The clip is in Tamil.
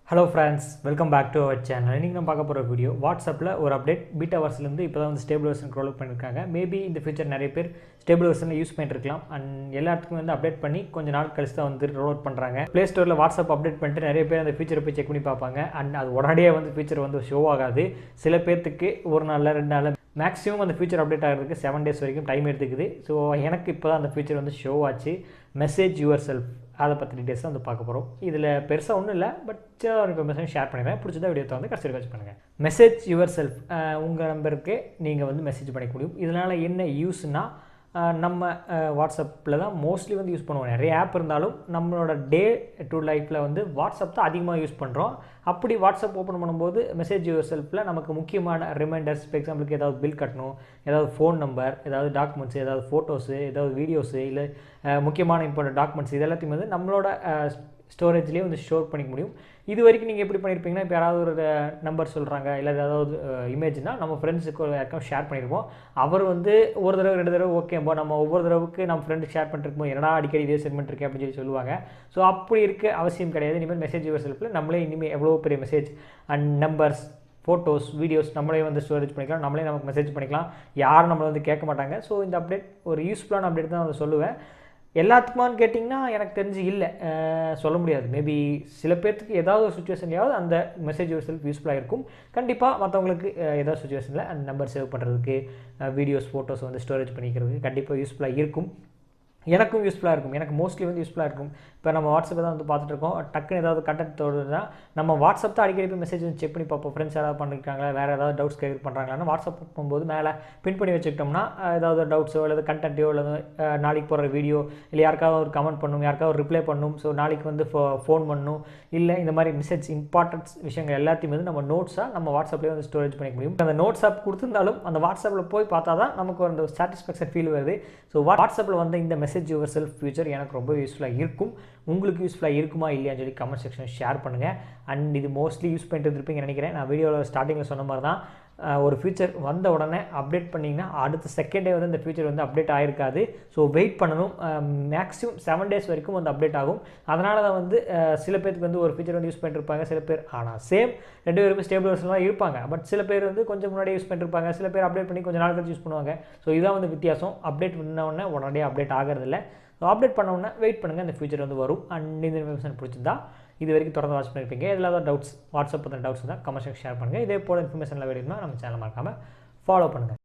Hello friends, welcome back to our channel. இன்னைக்கு நம்ம பார்க்க போற வீடியோ வாட்ஸ்அப்ல ஒரு அப்டேட் பீட்டா வெர்ஷன்ல இருந்து இப்போதான் வந்து ஸ்டேபிள் வெர்ஷன் ரோல் அவுட் பண்ணிருக்காங்க. மேபி இந்த ஃபியூச்சர் நிறைய பேர் ஸ்டேபிள் வெர்ஷன்ல யூஸ் பண்ணிட்டு இருக்கலாம். அண்ட் எல்லாத்துக்கும் வந்து அப்டேட் பண்ணி கொஞ்ச நாள் கழிச்சு தான் வந்து ரோல் அவுட் பண்றாங்க. Play Storeல வாட்ஸ்அப் அப்டேட் பண்ணிட்டு நிறைய பேர் அந்த ஃபீச்சரை போய் செக் பண்ணி பார்ப்பாங்க. அண்ட் அது உடனடியே வந்து ஃபீச்சர் வந்து ஷோ ஆகாது. சில பேருக்கு ஒரு நாள்ல ரெண்டு நாள்ல மேக்ஸிமம் அந்த ஃபீச்சர் அப்டேட் ஆகிறதுக்கு 7 days வரைக்கும் டைம் எடுத்துக்குது. ஸோ எனக்கு இப்போ தான் அந்த ஃபீச்சர் வந்து ஷோ ஆச்சு. மெசேஜ் யுவர் செல்ஃப் அதை பற்றி டீட்டெயில்ஸ் தான் வந்து பார்க்க போகிறோம். இதில் பெருசாக ஒன்றும் இல்லை, பட் சின்ன ஒரு இன்ஃபர்மேஷன் ஷேர் பண்ணிடுறேன். பிடிச்சதா வீடியோ வந்து கடைசி வச்சு பண்ணுங்கள். மெசேஜ் யுவர் செல்ஃப் உங்கள் நம்பருக்கு நீங்கள் வந்து மெசேஜ் பண்ணிக்க முடியும். இதனால் என்ன யூஸ்னால், நம்ம வாட்ஸ்அப்பில் தான் மோஸ்ட்லி வந்து யூஸ் பண்ணுவோம். நிறைய ஆப் இருந்தாலும் நம்மளோட டே டு லைஃப்பில் வந்து வாட்ஸ்அப் தான் அதிகமாக யூஸ் பண்ணுறோம். அப்படி வாட்ஸ்அப் ஓப்பன் பண்ணும்போது மெசேஜ் யுவர் செல்ஃபில் நமக்கு முக்கியமான ரிமைண்டர்ஸ், ஃபார் எக்ஸாம்பிளுக்கு ஏதாவது பில் கட்டணும், ஏதாவது ஃபோன் நம்பர், ஏதாவது டாக்குமெண்ட்ஸு, ஏதாவது ஃபோட்டோஸு, ஏதாவது வீடியோஸு, இல்லை முக்கியமான இம்பார்ட்டன்ட் டாக்குமெண்ட்ஸ், இது எல்லாத்தையும் வந்து நம்மளோட ஸ்டோரேஜ்லேயே வந்து ஸ்டோர் பண்ணிக்க முடியும். இது வரைக்கும் நீங்கள் எப்படி பண்ணியிருப்பீங்கன்னா, இப்போ யாராவது ஒரு நம்பர் சொல்கிறாங்க, இல்லை ஏதாவது இமேஜ்னால் நம்ம ஃப்ரெண்ட்ஸுக்கு யாருக்கும் ஷேர் பண்ணியிருப்போம். அவர் வந்து ஒரு தடவை 2 தடவை ஓகேப்போ நம்ம ஒவ்வொரு தடவுக்கு நம்ம ஃப்ரெண்டுக்கு ஷேர் பண்ணிருப்போம், என்னடா அடிக்கடி இதே சென்ட் பண்ணிருக்கேன் அப்படின்னு சொல்லி சொல்லுவாங்க. ஸோ அப்படி இருக்க அவசியம் கிடையாது. இனிமேல் மெசேஜ் யுவர் செல்ஃபில் நம்மளே இனிமேல் எவ்வளோ பெரிய message and numbers, photos, videos நம்மளே வந்து ஸ்டோரேஜ் பண்ணிக்கலாம், நம்மளே நமக்கு மெசேஜ் பண்ணிக்கலாம். யாரும் நம்மளை வந்து கேட்க மாட்டாங்க. ஸோ இந்த அப்டேட் ஒரு யூஸ்ஃபுல்லான அப்டேட் தான் வந்து சொல்லுவேன். எல்லாத்துக்குமான்னு கேட்டிங்கன்னா எனக்கு தெரிஞ்சு இல்லை, சொல்ல முடியாது. மேபி சில பேர்த்துக்கு ஏதாவது ஒரு சுச்சுவேஷன்லையாவது அந்த மெசேஜ் யுவர் செல்ஃப் யூஸ்ஃபுல்லாக இருக்கும். கண்டிப்பாக மற்றவங்களுக்கு ஏதாவது சுச்சுவேஷனில் அந்த நம்பர் சேவ் பண்ணுறதுக்கு, வீடியோஸ், ஃபோட்டோஸ் வந்து ஸ்டோரேஜ் பண்ணிக்கிறதுக்கு கண்டிப்பாக யூஸ்ஃபுல்லாக இருக்கும். எனக்கும் யூஸ்ஃபுல்லாக இருக்கும். எனக்கு மோஸ்ட்லி வந்து யூஸ்ஃபுல்லாக இருக்கும். இப்போ நம்ம வாட்ஸ்அப்பை தான் வந்து பார்த்துட்டு இருக்கோம். டக்குன்னு ஏதாவது கண்டென்ட் தோடுதுன்னா நம்ம வாட்ஸ்அப் தான் அடிக்கடி போய் மெசேஜ் வந்து செக் பண்ணி பார்ப்போம். ஃப்ரெண்ட்ஸ் யாராவது பண்ணியிருக்காங்களா, வேறு ஏதாவது டவுட்ஸ் கேட்க பண்ணுறாங்களான்னு வாட்ஸ்அப் போகும்போது மேலே பின் பண்ணி வச்சுக்கிட்டோம்னா ஏதாவது டவுட்ஸோ இல்லை கண்டென்ட்டோ இல்லை நாளைக்கு போகிற வீடியோ, இல்லை யாருக்காவது ஒரு கமெண்ட் பண்ணணும், யாருக்காவது ஒரு ரிப்ளை பண்ணணும், ஸோ நாளைக்கு வந்து ஃபோன் பண்ணணும், இல்லை இந்த மாதிரி மெசேஜ் இம்பார்ட்டன்ஸ் விஷயங்கள் எல்லாத்தையும் வந்து நம்ம நோட்ஸாக நம்ம வாட்ஸ்அப்லேயே வந்து ஸ்டோரேஜ் பண்ணிக்க முடியும். அந்த நோட்ஸ் ஆப் கொடுத்துருந்தாலும் அந்த வாட்ஸ்அப்பில் போய் பார்த்தா தான் நமக்கு ஒரு சாட்டிஸ்ஃபேக்ஷன் ஃபீல் வருது. ஸோ வாட்ஸ்அப்பில் வந்து இந்த மெசேஜ் யுவர் செல்ஃப் ஃபியூச்சர் எனக்கு ரொம்ப யூஸ்ஃபுல்லாக இருக்கும். உங்களுக்கு யூஸ்ஃபுல்லாக இருக்குமா இல்லையான்னு சொல்லி கமெண்ட் செக்ஷன் ஷேர் பண்ணுங்கள். அண்ட் இது மோஸ்ட்லி யூஸ் பண்ணிட்டு இருப்பீங்கன்னு நினைக்கிறேன். நான் வீடியோவில் ஸ்டார்டிங்கில் சொன்ன மாதிரி தான், ஒரு ஃபியூச்சர் வந்த உடனே அப்டேட் பண்ணிங்கன்னா அடுத்த செகண்டே வந்து அந்த ஃபியூச்சர் வந்து அப்டேட் ஆகிருக்காது. ஸோ வெயிட் பண்ணணும். மேக்ஸிமம் 7 days வரைக்கும் வந்து அப்டேட் ஆகும். அதனால தான் வந்து சில பேருக்கு வந்து ஒரு ஃபியூச்சர் வந்து யூஸ் பண்ணிருப்பாங்க, சில பேர் ஆனால் சேம் 2 பேருமே ஸ்டேபிள் வெர்ஷன் தான் இருப்பாங்க. பட் சில பேர் வந்து கொஞ்சம் முன்னாடியே யூஸ் பண்ணிருப்பாங்க, சில பேர் அப்டேட் பண்ணி கொஞ்சம் நாள் கழிச்சு யூஸ் பண்ணுவாங்க. ஸோ இதான் வந்து வித்தியாசம். அப்டேட் பண்ண உடனே உடனடியே அப்டேட் ஆகிறதில்ல. ஸோ அப்டேட் பண்ண உடனே வெயிட் பண்ணுங்கள், அந்த ஃபியூச்சர் வந்து வரும். அண்ட் இந்த இன்ஃபர்மேஷன் பிடிச்சிருந்தா இது வரைக்கும் தொடர்ந்து வாட்ச் பண்ணியிருப்பீங்க. எதில் ஏதாவது டவுட்ஸ், வாட்ஸ்அப் பற்றின டவுட்ஸ் தான் கமெண்ட் ஷேர் பண்ணுங்கள். இதே போல் இன்ஃபர்மேஷனில் வேணும்னா நம்ம சேனல் மறக்காமல் ஃபாலோ பண்ணுங்கள்.